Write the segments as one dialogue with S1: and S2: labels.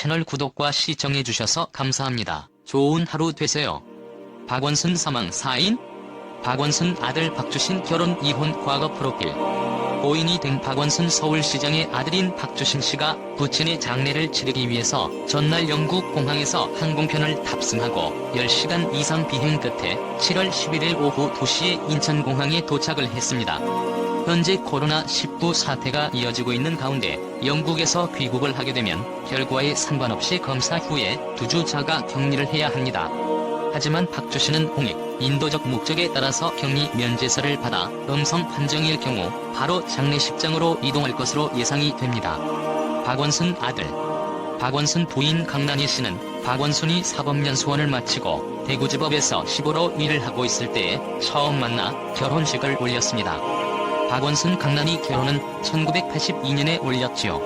S1: 채널 구독과 시청해주셔서 감사합니다. 좋은 하루 되세요. 박원순 사망 사인? 박원순 아들 박주신 결혼 이혼 과거 프로필. 고인이 된 박원순 서울시장의 아들인 박주신 씨가 부친의 장례를 치르기 위해서 전날 영국 공항에서 항공편을 탑승하고 10시간 이상 비행 끝에 7월 11일 오후 2시에 인천공항에 도착을 했습니다. 현재 코로나19 사태가 이어지고 있는 가운데 영국에서 귀국을 하게 되면 결과에 상관없이 검사 후에 2주 자가 격리를 해야 합니다. 하지만 박주신은 홍익, 인도적 목적에 따라서 격리 면제서를 받아 음성 판정일 경우 바로 장례식장으로 이동할 것으로 예상이 됩니다. 박원순 아들 박원순 부인 강란희 씨는 박원순이 사법연수원을 마치고 대구지법에서 15로 일을 하고 있을 때에 처음 만나 결혼식을 올렸습니다. 박원순 강란희 결혼은 1982년에 올렸지요.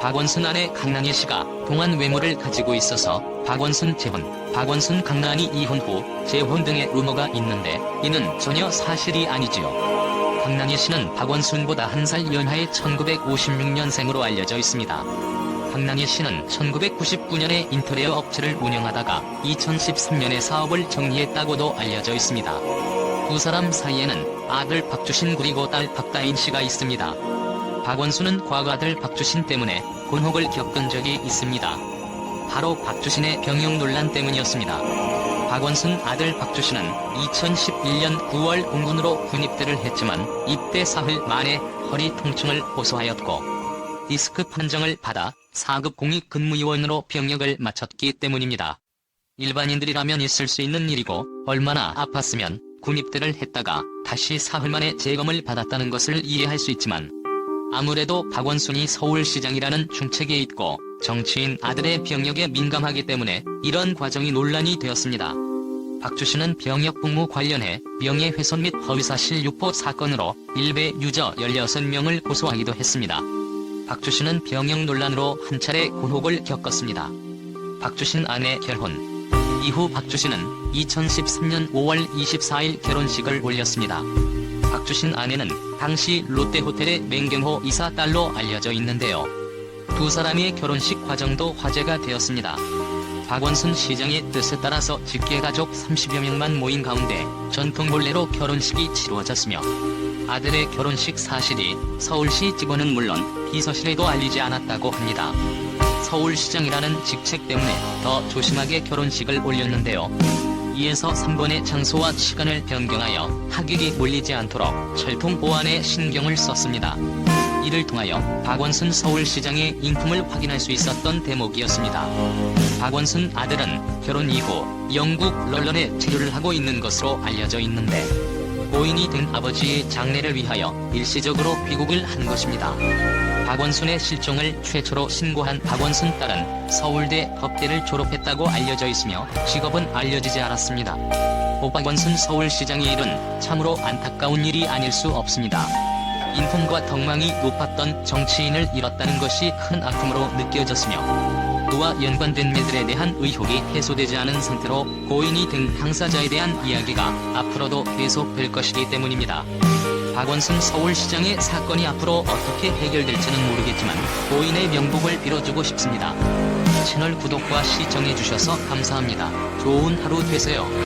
S1: 박원순 아내 강란희 씨가 동안 외모를 가지고 있어서 박원순 재혼, 박원순 강란희 이혼 후 재혼 등의 루머가 있는데 이는 전혀 사실이 아니지요. 강란희 씨는 박원순보다 한 살 연하의 1956년생으로 알려져 있습니다. 강란희 씨는 1999년에 인테리어 업체를 운영하다가 2013년에 사업을 정리했다고도 알려져 있습니다. 두 사람 사이에는 아들 박주신 그리고 딸 박다인 씨가 있습니다. 박원순은 과거 아들 박주신 때문에 곤혹을 겪은 적이 있습니다. 바로 박주신의 병역 논란 때문이었습니다. 박원순 아들 박주신은 2011년 9월 공군으로 군입대를 했지만 입대 사흘 만에 허리 통증을 호소하였고 디스크 판정을 받아 4급 공익근무요원으로 병역을 마쳤기 때문입니다. 일반인들이라면 있을 수 있는 일이고 얼마나 아팠으면 군입대를 했다가 다시 사흘 만에 재검을 받았다는 것을 이해할 수 있지만 아무래도 박원순이 서울시장이라는 중책에 있고 정치인 아들의 병역에 민감하기 때문에 이런 과정이 논란이 되었습니다. 박주신은 병역 복무 관련해 명예훼손 및 허위사실 유포 사건으로 일베 유저 16명을 고소하기도 했습니다. 박주신은 병역 논란으로 한 차례 곤혹을 겪었습니다. 박주신 아내 결혼 이후 박주신은 2013년 5월 24일 결혼식을 올렸습니다. 박주신 아내는 당시 롯데호텔의 맹경호 이사 딸로 알려져 있는데요. 두 사람의 결혼식 과정도 화제가 되었습니다. 박원순 시장의 뜻에 따라서 직계가족 30여 명만 모인 가운데 전통 본례로 결혼식이 치루어졌으며 아들의 결혼식 사실이 서울시 직원은 물론 비서실에도 알리지 않았다고 합니다. 서울시장이라는 직책 때문에 더 조심하게 결혼식을 올렸는데요. 이에서 3번의 장소와 시간을 변경하여 하객이 몰리지 않도록 철통 보안에 신경을 썼습니다. 이를 통하여 박원순 서울시장의 인품을 확인할 수 있었던 대목이었습니다. 박원순 아들은 결혼 이후 영국 런던에 체류를 하고 있는 것으로 알려져 있는데 고인이 된 아버지의 장례를 위하여 일시적으로 귀국을 한 것입니다. 박원순의 실종을 최초로 신고한 박원순 딸은 서울대 법대를 졸업했다고 알려져 있으며 직업은 알려지지 않았습니다. 박원순 서울시장의 일은 참으로 안타까운 일이 아닐 수 없습니다. 인품과 덕망이 높았던 정치인을 잃었다는 것이 큰 아픔으로 느껴졌으며 그와 연관된 매들에 대한 의혹이 해소되지 않은 상태로 고인이 된 당사자에 대한 이야기가 앞으로도 계속될 것이기 때문입니다. 박원순 서울시장의 사건이 앞으로 어떻게 해결될지는 모르겠지만 고인의 명복을 빌어주고 싶습니다. 채널 구독과 시청해주셔서 감사합니다. 좋은 하루 되세요.